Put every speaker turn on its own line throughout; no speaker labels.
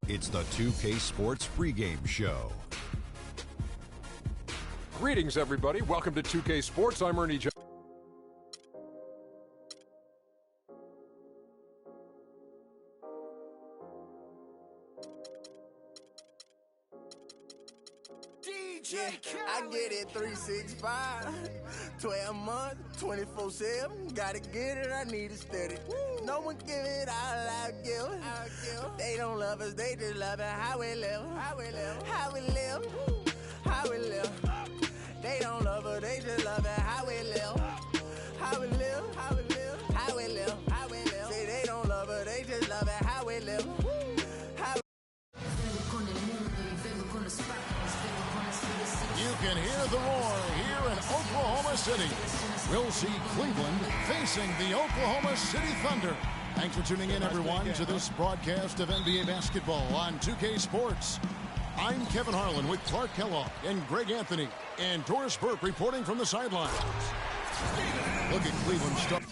It's the 2K Sports pregame show.
Greetings, everybody. Welcome to 2K Sports. I'm Ernie Jones.
I get it 365, 12 months, 24/7. Gotta get it, I need it steady. No one give it all I give. They don't love us, they just love it. How we live, how we live, how we live, how we live. They don't love us, they just love it. How we live, how we live, how we live, how we live, how we live. Say they don't love us, they just love it. How we live.
You can hear the roar here in Oklahoma City. We'll see Cleveland facing the Oklahoma City Thunder. Thanks for tuning in, everyone, to this broadcast of NBA basketball on 2K Sports. I'm Kevin Harlan with Clark Kellogg and Greg Anthony and Doris Burke reporting from the sidelines. Look at Cleveland start.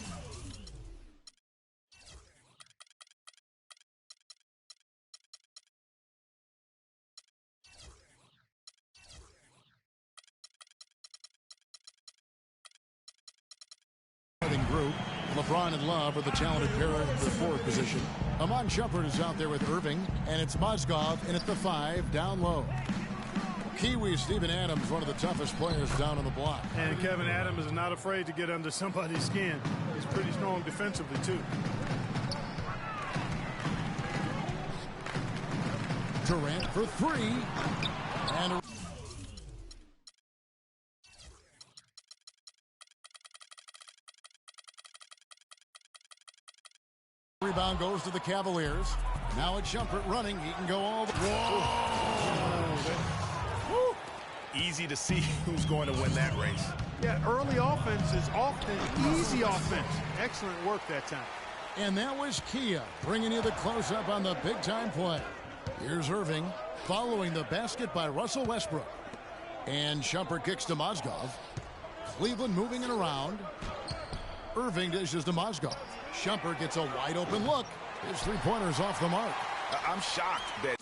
Group. LeBron and Love are the talented pair at the forward position. Amon Shumpert is out there with Irving, and it's Mozgov in at the 5 down low. Kiwi Steven Adams, one of the toughest players down on the block.
And Kevin Adams is not afraid to get under somebody's skin. He's pretty strong defensively, too.
Durant for 3. And rebound goes to the Cavaliers. Now it's Shumpert running. He can go all the way.
Easy to see who's going to win that race.
Yeah, early offense is often easy offense. Excellent work that time.
And that was Kia bringing you the close-up on the big-time play. Here's Irving following the basket by Russell Westbrook. And Shumpert kicks to Mozgov. Cleveland moving it around. Irving dishes to Mozgov. Shumpert gets a wide-open look. His three-pointer's off the mark.
I'm shocked that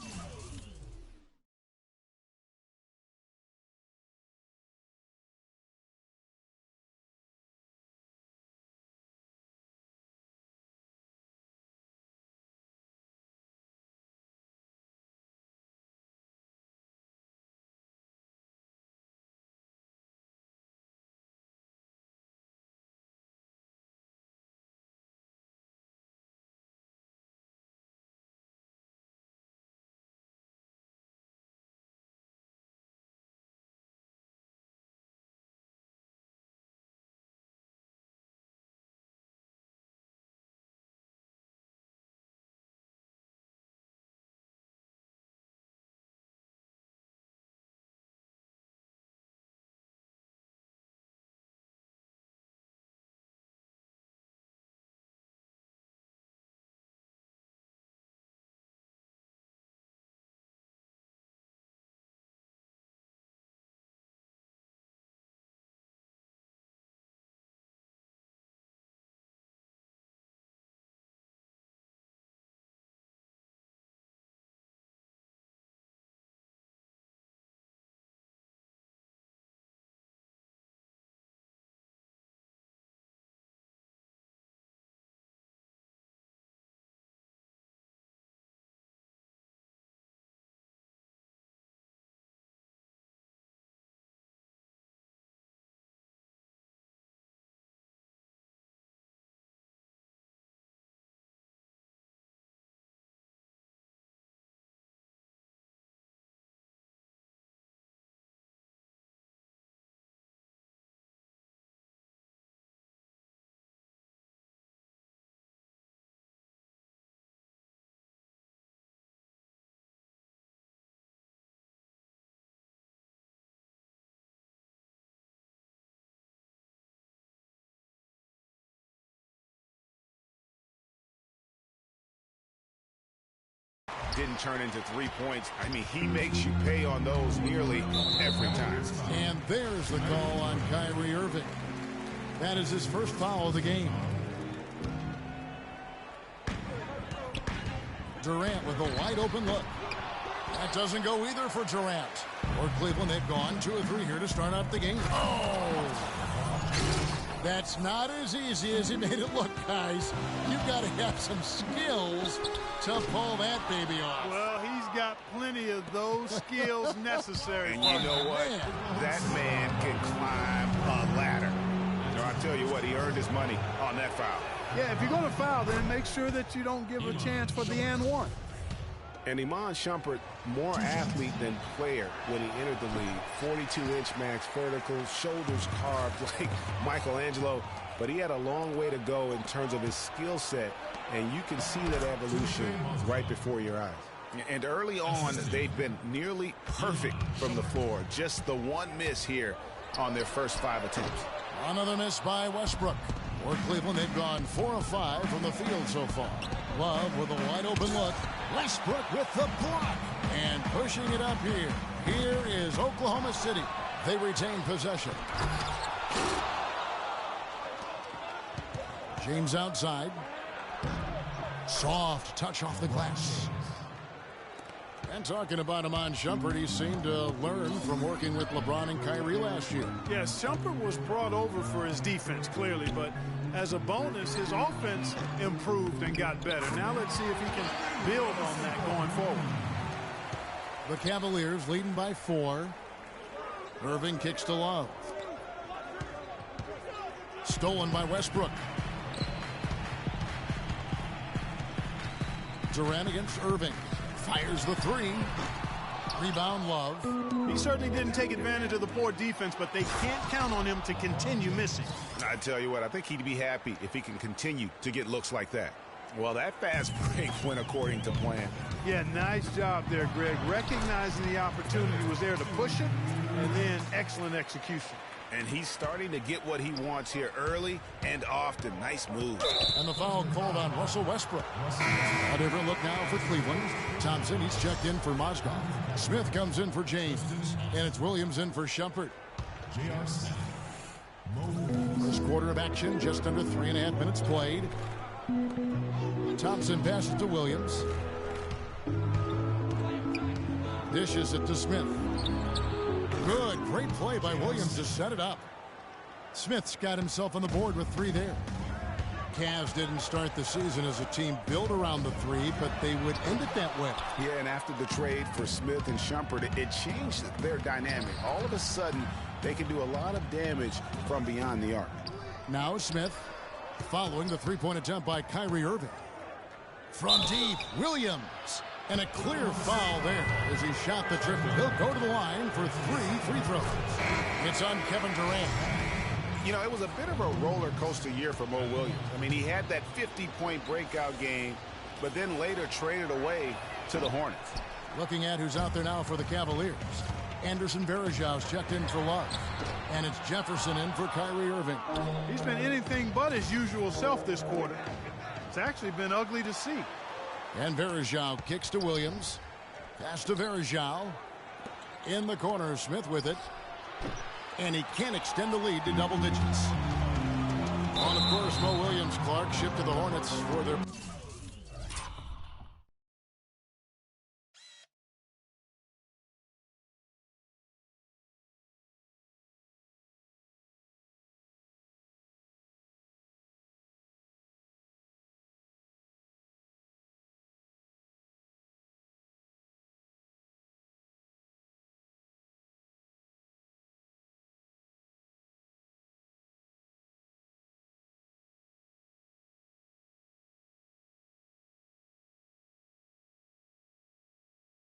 didn't turn into 3 points. I mean, he makes you pay on those nearly every time.
And there's the call on Kyrie Irving. That is his first foul of the game. Durant with a wide open look. That doesn't go either for Durant. For Cleveland, they've gone 2 of 3 here to start out the game. Oh! That's not as easy as he made it look, guys. You've got to have some skills to pull that baby off.
Well, he's got plenty of those skills necessary.
And you know what? That man can climb a ladder. So I tell you what, he earned his money on that foul.
Yeah, if you're going to foul, then make sure that you don't give a chance for the and one.
And Iman Shumpert, more athlete than player when he entered the league. 42-inch max vertical, shoulders carved like Michelangelo. But he had a long way to go in terms of his skill set, and you can see that evolution right before your eyes. And early on, they've been nearly perfect from the floor. Just the one miss here on their first 5 attempts.
Another miss by Westbrook. For Cleveland, they've gone 4 of 5 from the field so far. Love with a wide open look. Westbrook with the block. And pushing it up here. Here is Oklahoma City. They retain possession. James outside. Soft touch off the glass. And talking about Iman Shumpert, he seemed to learn from working with LeBron and Kyrie last year.
Yes, Shumpert was brought over for his defense, clearly, but as a bonus, his offense improved and got better. Now let's see if he can build on that going forward.
The Cavaliers leading by 4. Irving kicks to Love. Stolen by Westbrook. Durant against Irving. Fires the 3. Rebound, Love.
He certainly didn't take advantage of the poor defense, but they can't count on him to continue missing.
I tell you what, I think he'd be happy if he can continue to get looks like that. Well, that fast break went according to plan.
Yeah, nice job there, Greg. Recognizing the opportunity was there to push it, and then excellent execution.
And he's starting to get what he wants here early and often. Nice move.
And the foul called on Russell Westbrook. A different look now for Cleveland. Thompson, he's checked in for Mozgov. Smith comes in for James. And it's Williams in for Shumpert. First quarter of action, just under 3.5 minutes played. Thompson passes to Williams. Dishes it to Smith. Good, great play by Williams to set it up. Smith's got himself on the board with 3 there. Cavs didn't start the season as a team built around the 3, but they would end it that way.
Yeah, and after the trade for Smith and Shumpert, it changed their dynamic. All of a sudden, they can do a lot of damage from beyond the arc.
Now Smith, following the 3-point attempt by Kyrie Irving. From deep, Williams. And a clear foul there as he shot the triple. He'll go to the line for 3 free throws. It's on Kevin Durant.
You know, it was a bit of a roller coaster year for Mo Williams. I mean, he had that 50-point breakout game, but then later traded away to the Hornets.
Looking at who's out there now for the Cavaliers. Anderson Varejau's checked in for Love. And it's Jefferson in for Kyrie Irving.
He's been anything but his usual self this quarter. It's actually been ugly to see.
And Varejau kicks to Williams. Pass to Varejau. In the corner, Smith with it. And he can't extend the lead to double digits. On, of course, Mo Williams, Clark, shipped to the Hornets for their...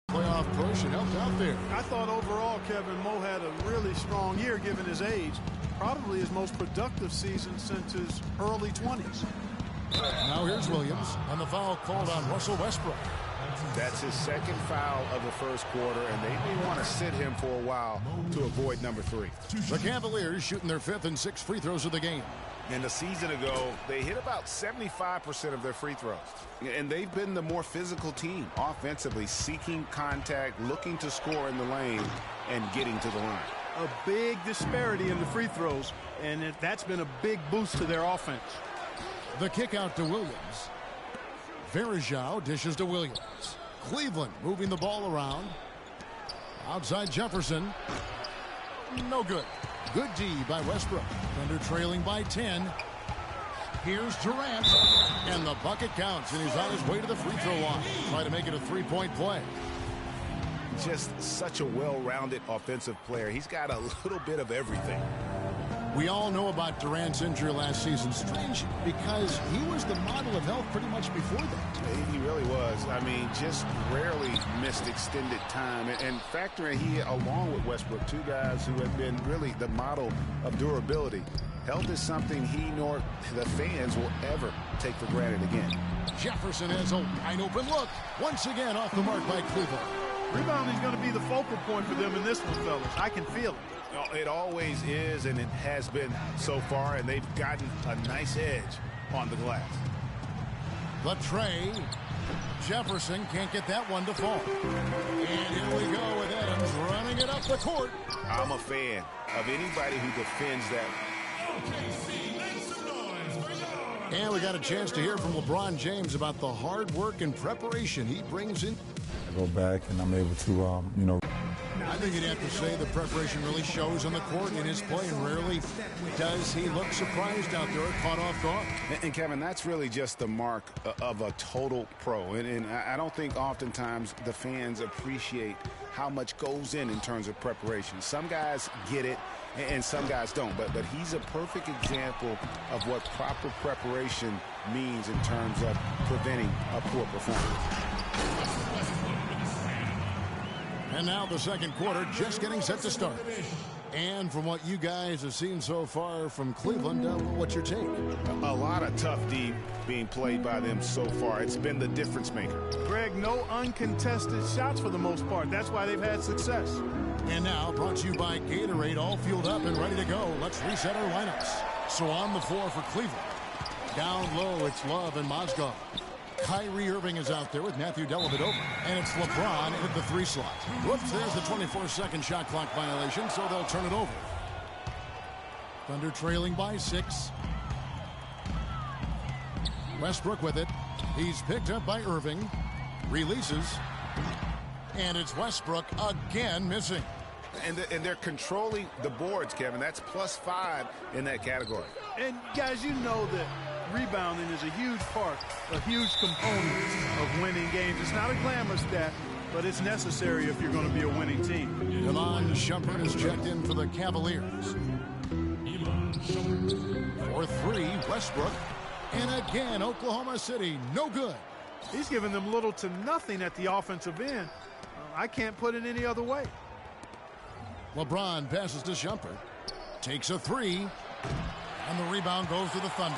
playoff push and helped out there.
I thought overall, Kevin, Mo had a really strong year given his age. Probably his most productive season since his early 20s.
Now here's Williams, and the foul called on Russell Westbrook.
That's his second foul of the first quarter, and they may want to sit him for a while to avoid number 3.
The Cavaliers shooting their 5th and 6th free throws of the game.
And a season ago, they hit about 75% of their free throws. And they've been the more physical team, offensively, seeking contact, looking to score in the lane, and getting to the line.
A big disparity in the free throws, and that's been a big boost to their offense.
The kick out to Williams. Verajao dishes to Williams. Cleveland moving the ball around. Outside Jefferson. No good. Good D by Westbrook. Thunder trailing by 10. Here's Durant. And the bucket counts, and he's on his way to the free throw line. Try to make it a three-point play.
Just such a well-rounded offensive player. He's got a little bit of everything.
We all know about Durant's injury last season. Strange because he was the model of health pretty much before that.
He really was. I mean, just rarely missed extended time. And factor in he, along with Westbrook, two guys who have been really the model of durability. Health is something he nor the fans will ever take for granted again.
Jefferson has a wide open look. Once again off the mark by Cleveland.
Rebounding is going to be the focal point for them in this one, fellas. I can feel it.
It always is, and it has been so far, and they've gotten a nice edge on the glass.
The tray. Jefferson can't get that one to fall. And here we go with Adams running it up the court.
I'm a fan of anybody who defends that.
And we got a chance to hear from LeBron James about the hard work and preparation he brings in.
I go back and I'm able to,
I think you'd have to say the preparation really shows on the court in his play, and rarely does he look surprised out there, caught off guard.
And Kevin, that's really just the mark of a total pro. And I don't think oftentimes the fans appreciate how much goes in terms of preparation. Some guys get it, and some guys don't. But he's a perfect example of what proper preparation means in terms of preventing a poor performance.
And now the second quarter just getting set to start. And from what you guys have seen so far from Cleveland, what's your take?
A lot of tough D being played by them so far. It's been the difference maker.
Greg, no uncontested shots for the most part. That's why they've had success.
And now brought to you by Gatorade, all fueled up and ready to go. Let's reset our lineups. So on the floor for Cleveland. Down low, it's Love and Mozgov. Kyrie Irving is out there with Matthew Dellavedova. And it's LeBron at the 3 slot. Whoops, there's the 24-second shot clock violation, so they'll turn it over. Thunder trailing by 6. Westbrook with it. He's picked up by Irving. Releases. And it's Westbrook again missing.
And they're controlling the boards, Kevin. That's +5 in that category.
And, guys, you know that rebounding is a huge part, a huge component of winning games. It's not a glamour stat, but it's necessary if you're going to be a winning team.
Iman Shumpert is checked in for the Cavaliers. For 3, Westbrook. And again, Oklahoma City, no good.
He's given them little to nothing at the offensive end. I can't put it any other way.
LeBron passes to Shumpert. Takes a 3. And the rebound goes to the Thunder.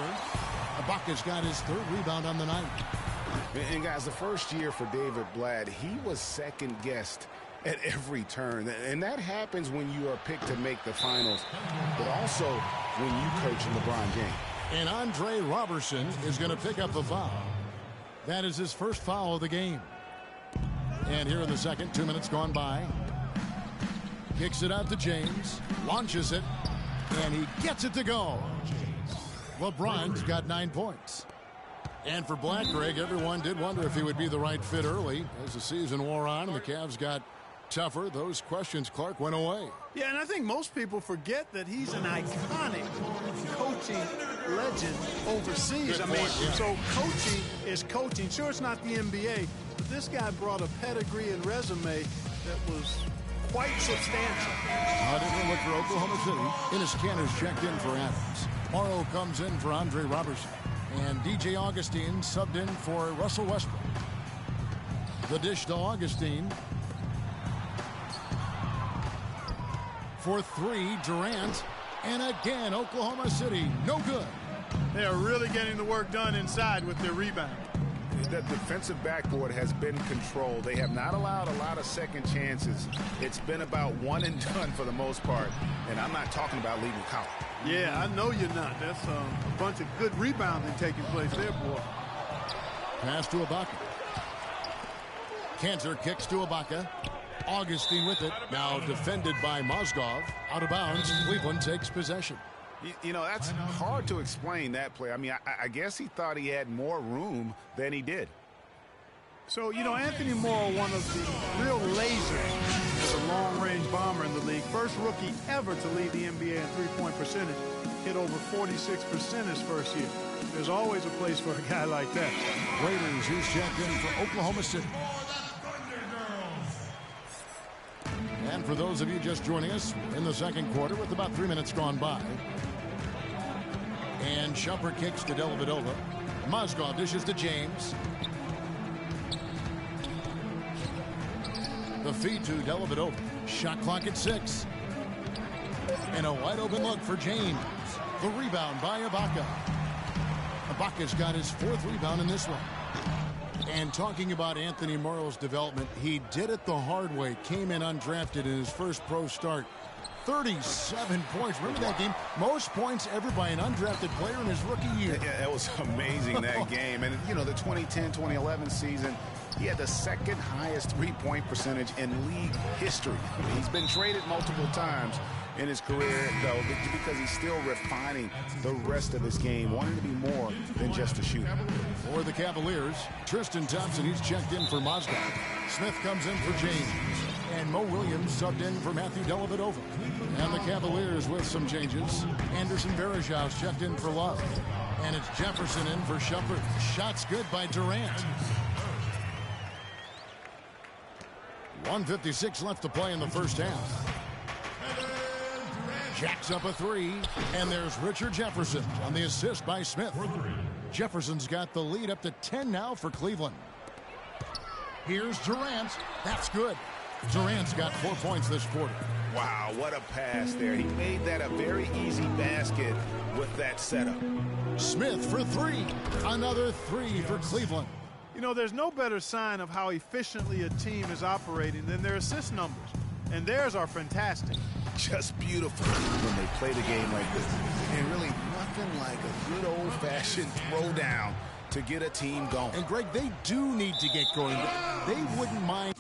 Ibaka's got his 3rd rebound on the night.
And guys, the first year for David Blatt, he was second-guessed at every turn. And that happens when you are picked to make the finals, but also when you coach LeBron James.
And Andre Robertson is going to pick up a foul. That is his first foul of the game. And here in the second, 2 minutes gone by. Kicks it out to James. Launches it. And he gets it to go. LeBron's got 9 points. And for Black, Greg, everyone did wonder if he would be the right fit early. As the season wore on and the Cavs got tougher, those questions, Clark, went away.
Yeah, and I think most people forget that he's an iconic coaching legend overseas.
Good point, yeah.
So coaching is coaching. Sure, it's not the NBA, but this guy brought a pedigree and resume that was quite substantial.
A different look for Oklahoma City. Ennis Canner's checked in for Adams. Morrow comes in for Andre Robertson. And DJ Augustine subbed in for Russell Westbrook. The dish to Augustine. For 3, Durant. And again, Oklahoma City, no good.
They are really getting the work done inside with their rebound.
The defensive backboard has been controlled. They have not allowed a lot of second chances. It's been about one and done for the most part. And I'm not talking about leaving college.
Yeah, I know you're not. That's a bunch of good rebounding taking place there, boy.
Pass to Ibaka. Cantor kicks to Ibaka. Augustine with it. Now defended by Mozgov. Out of bounds. Cleveland takes possession.
You know, that's hard to explain, that play. I mean, I guess he thought he had more room than he did.
So, you know, Anthony Morrow, one of the real lasers as a long-range bomber in the league. First rookie ever to lead the NBA in three-point percentage. Hit over 46% his first year. There's always a place for a guy like that.
Raiders, who's checked in for Oklahoma City. And for those of you just joining us, in the second quarter with about 3 minutes gone by. And Shumpert kicks to Dellavedova. Mozgov dishes to James. The feed to Dellavedova. Shot clock at 6. And a wide open look for James. The rebound by Ibaka. Ibaka's got his 4th rebound in this one. And talking about Anthony Morrow's development, he did it the hard way. Came in undrafted in his first pro start. 37 points. Remember that game? Most points ever by an undrafted player in his rookie year.
Yeah, that was amazing, that game. And, you know, the 2010-2011 season, he had the 2nd highest three-point percentage in league history. He's been traded multiple times in his career, though, because he's still refining the rest of his game, wanting to be more than just a shooter.
For the Cavaliers, Tristan Thompson, he's checked in for Mozgov. Smith comes in for James. And Mo Williams subbed in for Matthew Dellavedova. And the Cavaliers with some changes. Anderson Varejau's checked in for Love. And it's Jefferson in for Shumpert. Shots good by Durant. 1:56 left to play in the first half. Jacks up a 3, and there's Richard Jefferson on the assist by Smith. Jefferson's got the lead up to 10 now for Cleveland. Here's Durant. That's good. Durant's got 4 points this quarter.
Wow, what a pass there. He made that a very easy basket with that setup.
Smith for 3. Another 3 for Cleveland.
You know, there's no better sign of how efficiently a team is operating than their assist numbers. And theirs are fantastic.
Just beautiful when they play the game like this. And really nothing like a good old-fashioned throwdown to get a team going.
And, Greg, they do need to get going. They wouldn't mind.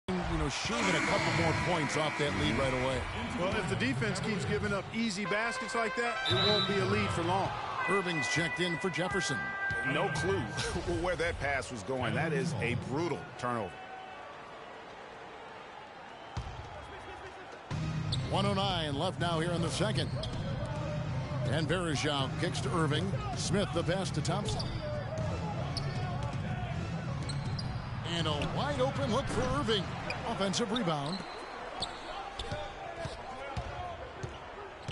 You know, shaving a couple more points off that lead right away.
Well, if the defense keeps giving up easy baskets like that, it won't be a lead for long.
Irving's checked in for Jefferson.
No clue where that pass was going. That is a brutal turnover.
1:09 left now here in the second. And Varejao kicks to Irving. Smith the pass to Thompson. And a wide open look for Irving. Offensive rebound.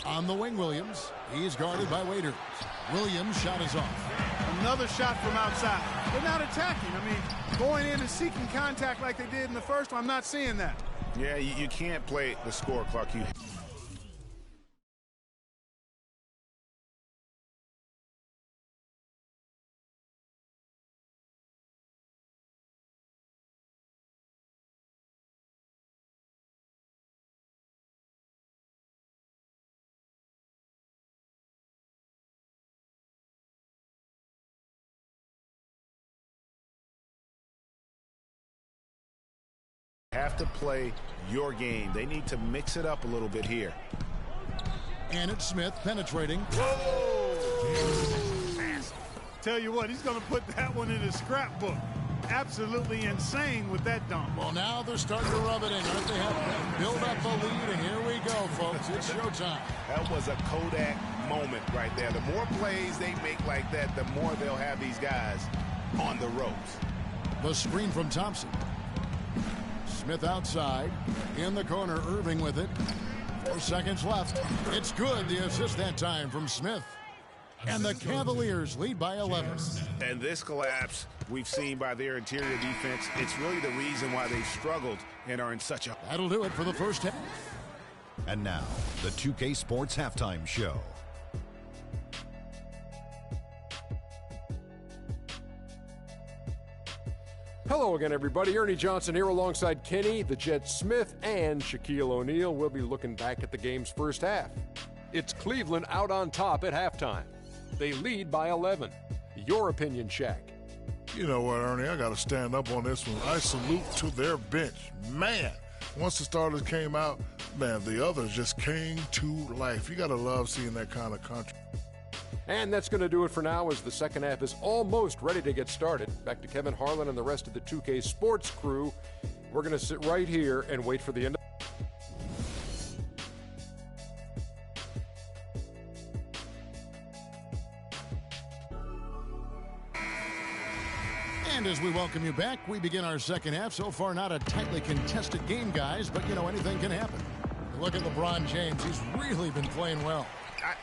On the wing, Williams. He's guarded by Waiters. Williams' shot is off.
Another shot from outside. They're not attacking. I mean, going in and seeking contact like they did in the first one, I'm not seeing that.
Yeah, you can't play the score clock. Have to play your game. They need to mix it up a little bit here.
And it's Smith penetrating.
Whoa! Tell you what, he's going to put that one in his scrapbook. absolutely insane with that dunk.
Well, now they're starting to rub it in. Aren't they? Have build up a lead, and here we go, folks. It's showtime.
That was a Kodak moment right there. The more plays they make like that, the more they'll have these guys on the ropes.
The screen from Thompson. Smith outside. In the corner, Irving with it. 4 seconds left. It's good. The assist that time from Smith. And the Cavaliers lead by 11.
And this collapse we've seen by their interior defense, it's really the reason why they struggled and are in such a...
That'll do it for the first half.
And now, the 2K Sports Halftime Show.
Hello again, everybody. Ernie Johnson here alongside Kenny, the Jet Smith, and Shaquille O'Neal. We'll be looking back at the game's first half. It's Cleveland out on top at halftime. They lead by 11. Your opinion, Shaq?
You know what, Ernie? I got to stand up on this one. I salute to their bench. Man, once the starters came out, man, the others just came to life. You got to love seeing that kind of country.
And that's going to do it for now as the second half is almost ready to get started. Back to Kevin Harlan and the rest of the 2K Sports crew. We're going to sit right here and wait for the end.
And as we welcome you back, we begin our second half. So far, not a tightly contested game, guys, but, you know, anything can happen. Look at LeBron James. He's really been playing well.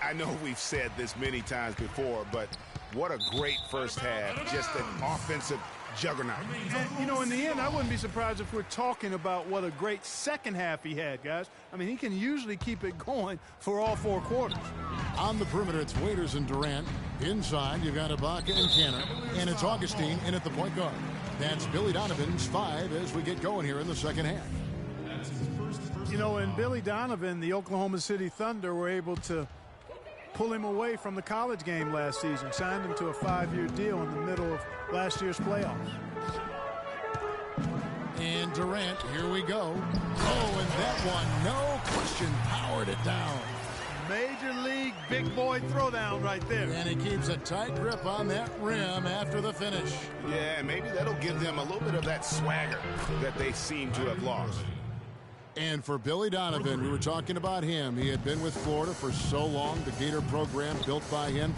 I know we've said this many times before, but what a great first half. Just an offensive juggernaut.
You know, in the end, I wouldn't be surprised if we're talking about what a great second half he had, guys. I mean, he can usually keep it going for all 4 quarters.
On the perimeter, it's Waiters and Durant. Inside, you've got Ibaka and Canner. And it's Augustine in at the point guard. That's Billy Donovan's 5 as we get going here in the second half.
You know, and Billy Donovan, the Oklahoma City Thunder, were able to pull him away from the college game last season, signed him to a 5-year deal in the middle of last year's playoffs.
And Durant, here we go. Oh, and that one, no question, powered it down.
Major league big boy throwdown right there.
And he keeps a tight grip on that rim after the finish.
Yeah, maybe that'll give them a little bit of that swagger that they seem to have lost.
And for Billy Donovan, we were talking about him. He had been with Florida for so long, the Gator program built by him.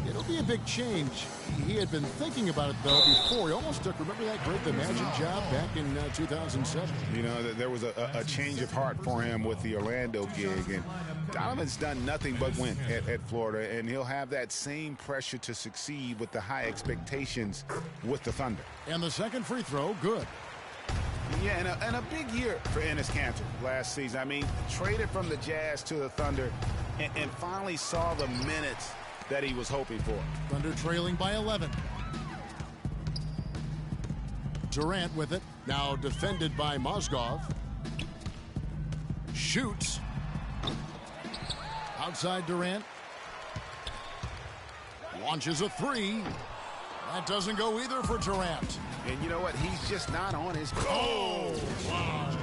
It'll be a big change. He had been thinking about it, though, before. He almost took, remember that great The Magic job back in 2007?
You know, there was a change of heart for him with the Orlando gig. And Donovan's done nothing but win at Florida, and he'll have that same pressure to succeed with the high expectations with the Thunder.
And the second free throw, good.
Yeah, and a big year for Enes Kanter last season. I mean, traded from the Jazz to the Thunder and finally saw the minutes that he was hoping for.
Thunder trailing by 11. Durant with it. Now defended by Mozgov. Shoots. Outside Durant. Launches a 3. That doesn't go either for Durant.
And you know what? He's just not on his... Oh! Wow.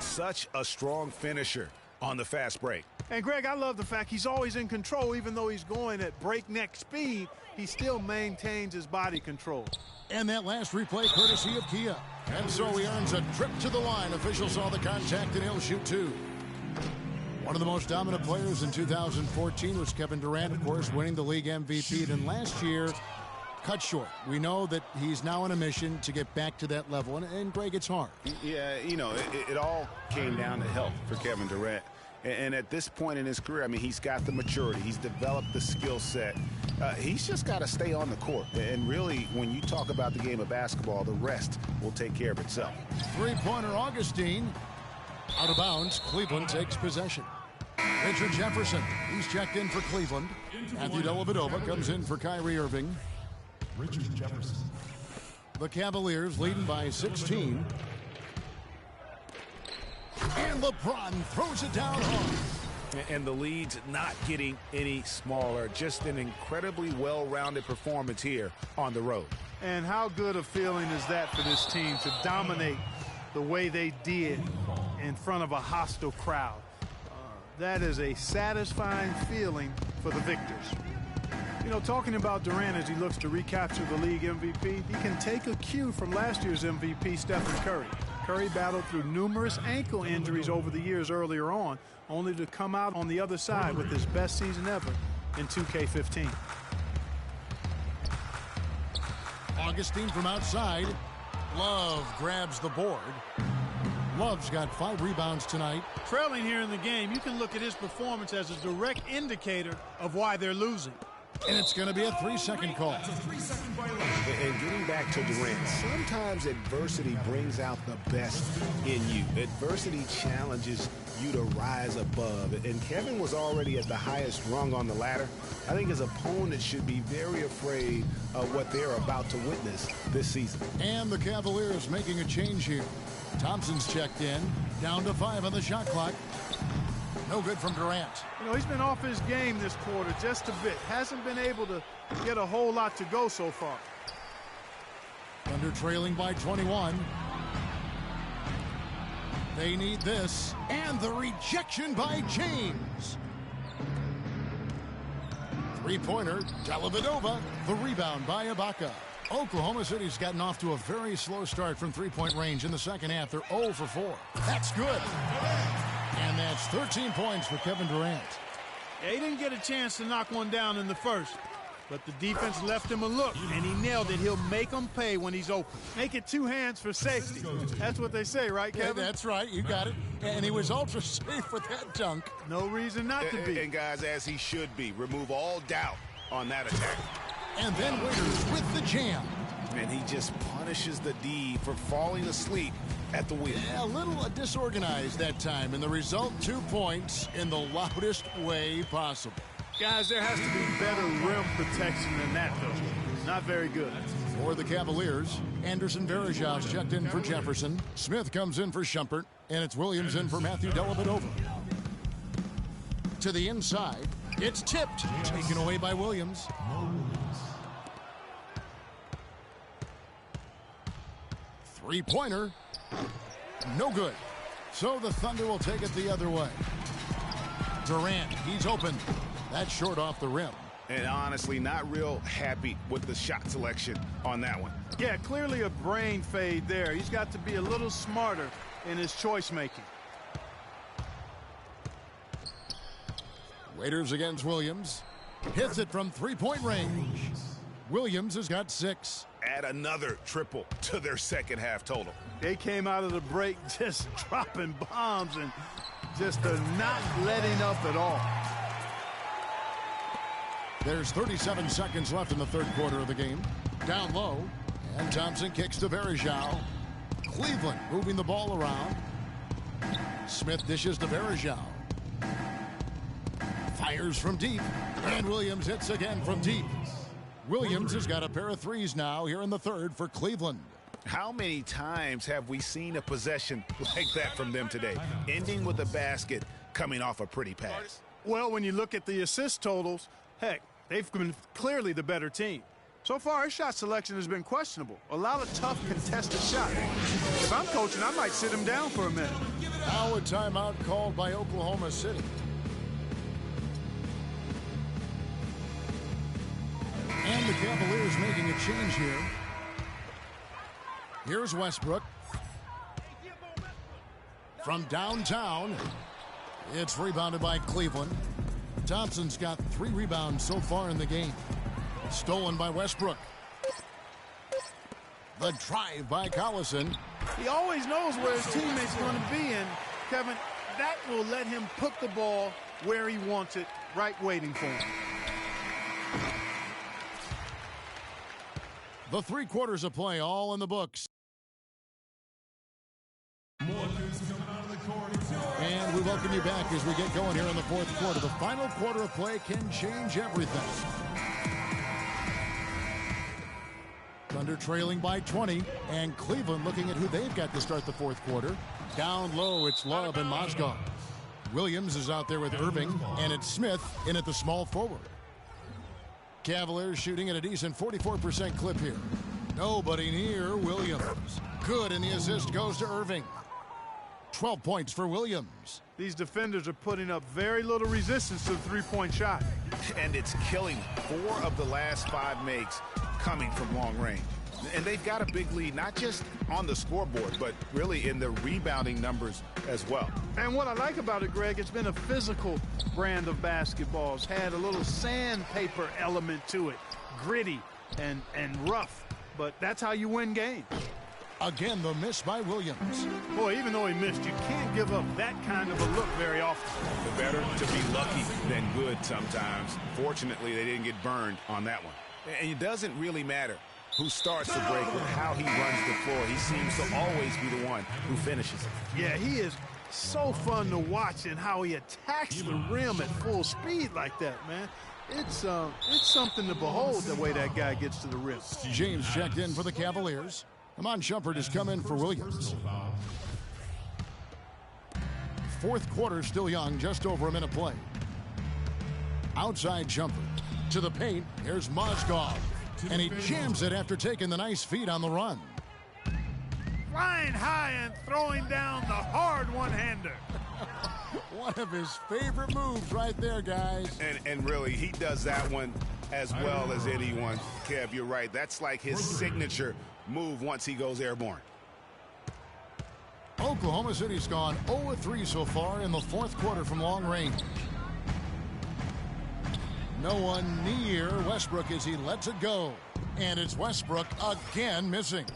Such a strong finisher on the fast break.
And, Greg, I love the fact he's always in control. Even though he's going at breakneck speed, he still maintains his body control.
And that last replay courtesy of Kia. And so he earns a trip to the line. Officials saw the contact, and he'll shoot 2. One of the most dominant players in 2014 was Kevin Durant, of course, winning the league MVP. Then last year, cut short. We know that he's now on a mission to get back to that level. And Greg, it's hard.
Yeah, you know, it all came down to health for Kevin Durant. And at this point in his career, I mean, he's got the maturity. He's developed the skill set. He's just got to stay on the court. And really, when you talk about the game of basketball, the rest will take care of itself.
Three-pointer Augustine. Out of bounds. Cleveland takes possession. Richard Jefferson. He's checked in for Cleveland. Matthew Dellavedova comes in for Kyrie Irving. Richard Jefferson. The Cavaliers leading by 16. And LeBron throws it down hard.
And the lead's not getting any smaller. Just an incredibly well-rounded performance here on the road.
And how good a feeling is that for this team to dominate the way they did in front of a hostile crowd? That is a satisfying feeling for the victors. You know, talking about Durant as he looks to recapture the league MVP, he can take a cue from last year's MVP, Stephen Curry. Curry battled through numerous ankle injuries over the years earlier on, only to come out on the other side with his best season ever in 2K15.
Augustine from outside. Love grabs the board. Love's got 5 rebounds tonight.
Trailing here in the game, you can look at his performance as a direct indicator of why they're losing.
And it's going to be a 3-second call.
And getting back to Durant, sometimes adversity brings out the best in you. Adversity challenges you to rise above. And Kevin was already at the highest rung on the ladder. I think his opponent should be very afraid of what they're about to witness this season.
And the Cavaliers making a change here. Thompson's checked in, down to 5 on the shot clock. No good from Durant.
You know, he's been off his game this quarter just a bit. Hasn't been able to get a whole lot to go so far.
Thunder trailing by 21. They need this. And the rejection by James. Three-pointer, Dellavedova. The rebound by Ibaka. Oklahoma City's gotten off to a very slow start from three-point range in the second half. They're 0 for 4. That's good. And that's 13 points for Kevin Durant.
Yeah, he didn't get a chance to knock one down in the first, but the defense left him a look, and he nailed it. He'll make them pay when he's open. Make it 2 hands for safety. That's what they say, right, Kevin?
Yeah, that's right. You got it. And he was ultra safe with that dunk.
No reason not to be.
And guys, as he should be, remove all doubt on that attack.
And then Waiters with the jam.
And he just punishes the D for falling asleep at the wheel.
Yeah, a little disorganized that time, and the result 2 points in the loudest way possible.
Guys, there has to be better rim protection than that, though. Not very good.
For the Cavaliers, Anderson Varejau's checked in for Jefferson. Smith comes in for Shumpert, and it's Williams in for Matthew Dellavedova. To the inside, it's tipped, taken away by Williams. Three-pointer, no good. So the Thunder will take it the other way. Durant, he's open. That's short off the rim.
And honestly, not real happy with the shot selection on that one.
Yeah, clearly a brain fade there. He's got to be a little smarter in his choice making.
Waiters against Williams. Hits it from three-point range. Williams has got 6.
Add another triple to their second half total.
They came out of the break just dropping bombs and just not letting up at all.
There's 37 seconds left in the third quarter of the game. Down low, and Thompson kicks to Varejao. Cleveland moving the ball around. Smith dishes to Varejao. Fires from deep, and Williams hits again from deep. Williams has got a pair of threes now here in the third for Cleveland.
How many times have we seen a possession like that from them today, ending with a basket coming off a pretty pass?
Well, when you look at the assist totals, heck, they've been clearly the better team. So far, his shot selection has been questionable. A lot of tough contested shots. If I'm coaching, I might sit him down for a minute.
Now a timeout called by Oklahoma City. And the Cavaliers making a change here. Here's Westbrook. From downtown, it's rebounded by Cleveland. Thompson's got 3 rebounds so far in the game. Stolen by Westbrook. The drive by Collison.
He always knows where his teammate's going to be, and Kevin, that will let him put the ball where he wants it, right waiting for him.
The 3 quarters of play all in the books. And we welcome you back as we get going here in the fourth quarter. The final quarter of play can change everything. Thunder trailing by 20, and Cleveland looking at who they've got to start the fourth quarter. Down low, it's Love and Mozgov. Williams is out there with Irving, and it's Smith in at the small forward. Cavaliers shooting at a decent 44% clip here. Nobody near Williams. Good, and the assist goes to Irving. 12 points for Williams.
These defenders are putting up very little resistance to the three-point shot.
And it's killing 4 of the last 5 makes coming from long range. And they've got a big lead, not just on the scoreboard, but really in the rebounding numbers as well.
And what I like about it, Greg, it's been a physical brand of basketball. It's had a little sandpaper element to it, gritty and rough. But that's how you win games.
Again, the miss by Williams.
Boy, even though he missed, you can't give up that kind of a look very often.
Better to be lucky than good sometimes. Fortunately, they didn't get burned on that one. And it doesn't really matter who starts the break with how he runs the floor. He seems to always be the one who finishes it.
Yeah, he is so fun to watch and how he attacks the rim at full speed like that, man. It's something to behold the way that guy gets to the rim.
James checked in for the Cavaliers. Iman Shumpert has come in for Williams. Fourth quarter still young, just over a minute play. Outside Shumpert to the paint. Here's Mozgov. And he jams it after taking the nice feed on the run.
Flying high and throwing down the hard one-hander.
One of his favorite moves right there, guys.
And really, he does that one as well as anyone. Kev, you're right. That's like his signature move once he goes airborne.
Oklahoma City's gone 0-3 so far in the fourth quarter from long range. No one near Westbrook as he lets it go. And it's Westbrook again missing.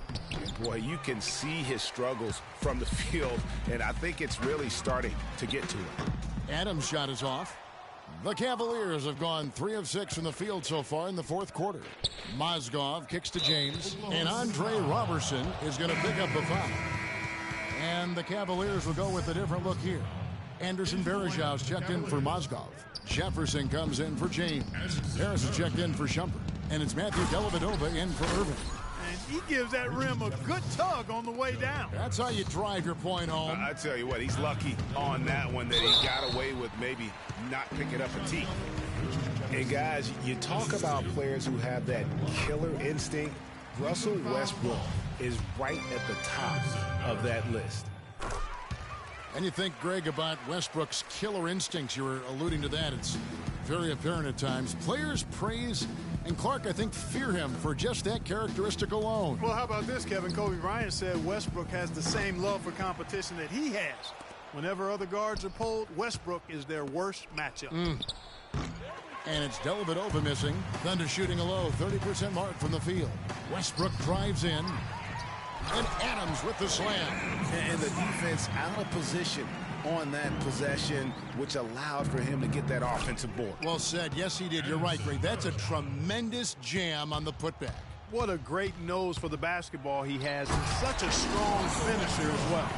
Boy, you can see his struggles from the field, and I think it's really starting to get to him.
Adams' shot is off. The Cavaliers have gone 3 of 6 from the field so far in the fourth quarter. Mozgov kicks to James, and Andre Robertson is going to pick up the foul. And the Cavaliers will go with a different look here. Anderson Varejau's checked in for Mozgov. Jefferson comes in for James. Harris is checked in for Shumpert. And it's Matthew Dellavedova in for Irving.
And he gives that rim a good tug on the way down.
That's how you drive your point home.
I tell you what, he's lucky on that one that he got away with maybe not picking up a tee. And guys, you talk about players who have that killer instinct. Russell Westbrook is right at the top of that list.
And you think, Greg, about Westbrook's killer instincts. You were alluding to that. It's very apparent at times. Players praise, and Clark, I think, fear him for just that characteristic alone.
Well, how about this, Kevin? Kobe Bryant said Westbrook has the same love for competition that he has. Whenever other guards are pulled, Westbrook is their worst matchup.
And it's Dellavedova missing. Thunder shooting a low 30% mark from the field. Westbrook drives in. And Adams with the slam.
And the defense out of position on that possession, which allowed for him to get that offensive board.
Well said. Yes, he did. You're right, Greg. That's a tremendous jam on the putback.
What a great nose for the basketball he has, and such a strong finisher as well.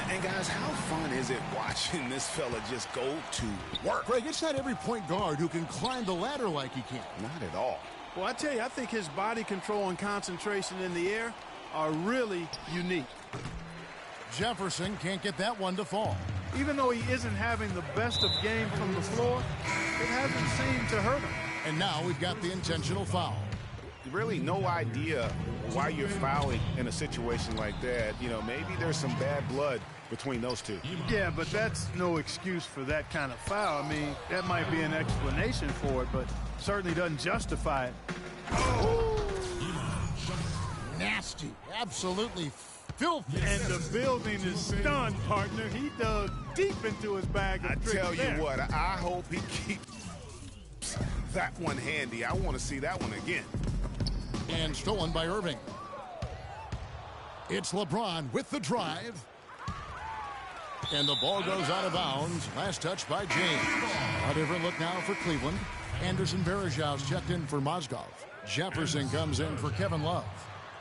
And guys, how fun is it watching this fella just go to work?
Greg, it's not every point guard who can climb the ladder like he can.
Not at all.
Well, I tell you, I think his body control and concentration in the air are really unique.
Jefferson can't get that one to fall.
Even though he isn't having the best of game from the floor, it hasn't seemed to hurt him.
And now we've got the intentional foul.
Really no idea why you're fouling in a situation like that. You know, maybe there's some bad blood between those two.
Yeah, but that's no excuse for that kind of foul. I mean, that might be an explanation for it, but certainly doesn't justify it.
Oh. Nasty. Absolutely filthy.
And the building is stunned, partner. He dug deep into his bag of tricks.
I tell you what, I hope he keeps that one handy. I want to see that one again.
And stolen by Irving. It's LeBron with the drive. And the ball goes out of bounds. Last touch by James. A different look now for Cleveland. Anderson Varejau's checked in for Mozgov. Jefferson comes in for Kevin Love.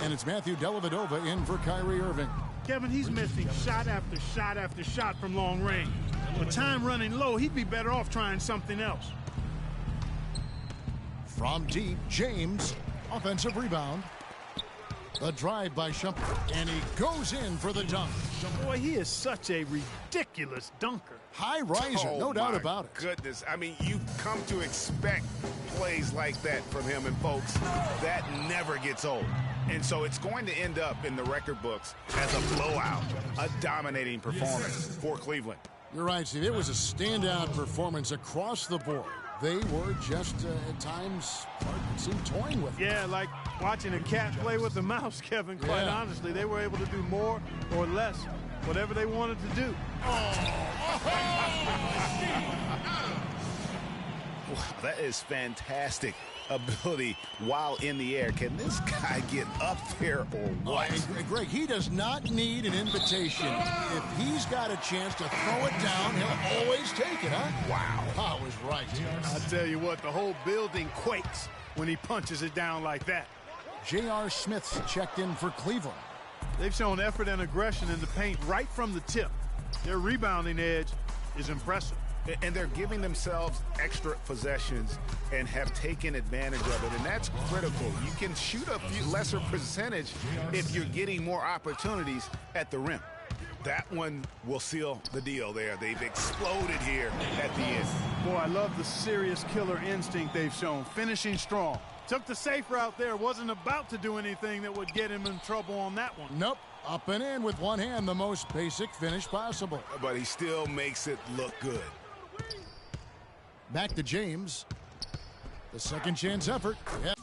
And it's Matthew Dellavedova in for Kyrie Irving.
Kevin, he's missing shot after shot after shot from long range. With time running low, he'd be better off trying something else.
From deep, James. Offensive rebound. A drive by Shumpert. And he goes in for the dunk.
Boy, he is such a ridiculous dunker.
High riser, no doubt about it.
Goodness, I mean, you come to expect plays like that from him, and folks, that never gets old. And so it's going to end up in the record books as a blowout, a dominating performance for Cleveland.
You're right, Steve. It was a standout performance across the board. They were just, at times, it seemed toying with it.
Yeah, like watching a cat play with a mouse, Kevin, quite honestly. They were able to do more or less, whatever they wanted to do.
Wow, that is fantastic ability while in the air. Can this guy get up there or what?
Greg, he does not need an invitation. If he's got a chance to throw it down, he'll always take it, huh? Wow. I was right.
I tell you what, the whole building quakes when he punches it down like that.
J.R. Smith's checked in for Cleveland.
They've shown effort and aggression in the paint right from the tip. Their rebounding edge is impressive.
And they're giving themselves extra possessions and have taken advantage of it, and that's critical. You can shoot a few lesser percentage if you're getting more opportunities at the rim. That one will seal the deal there. They've exploded here at the end.
Boy, I love the serious killer instinct they've shown, finishing strong. Took the safe route there, wasn't about to do anything that would get him in trouble on that one.
Nope. Up and in with one hand, the most basic finish possible.
But he still makes it look good.
Back to James. The second chance effort. Yeah.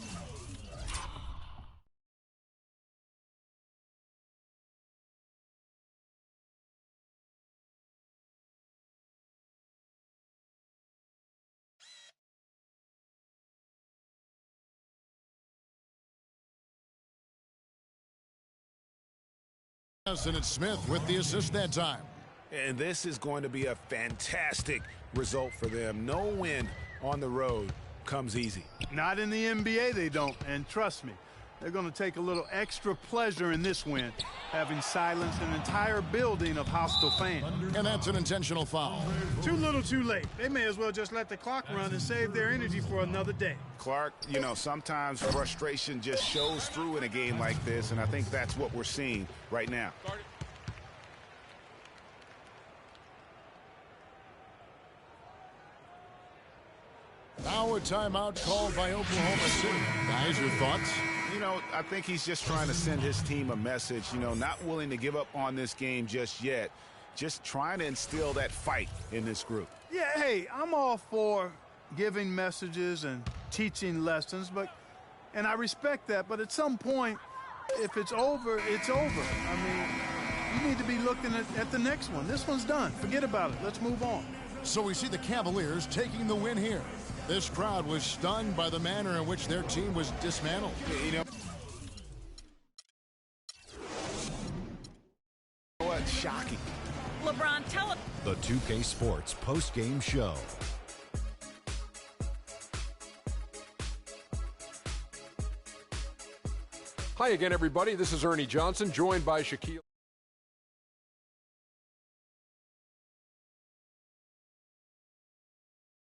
And it's Smith with the assist that time.
And this is going to be a fantastic result for them. No win on the road comes easy.
Not in the NBA, they don't. And trust me, they're going to take a little extra pleasure in this win, having silenced an entire building of hostile fans.
And that's an intentional foul.
Too little, too late. They may as well just let the clock run and save their energy for another day.
Clark, you know, sometimes frustration just shows through in a game like this, and I think that's what we're seeing right now.
Now a timeout called by Oklahoma City. Guys, your thoughts?
You know, I think he's just trying to send his team a message, you know, not willing to give up on this game just yet. Just trying to instill that fight in this group.
Yeah, hey, I'm all for giving messages and teaching lessons, and I respect that, but at some point, if it's over, it's over. I mean, you need to be looking at the next one. This one's done. Forget about it. Let's move on.
So we see the Cavaliers taking the win here. This crowd was stunned by the manner in which their team was dismantled.
You know what? Shocking.
LeBron, tell us.
The 2K Sports post-game show.
Hi again, everybody. This is Ernie Johnson, joined by Shaquille.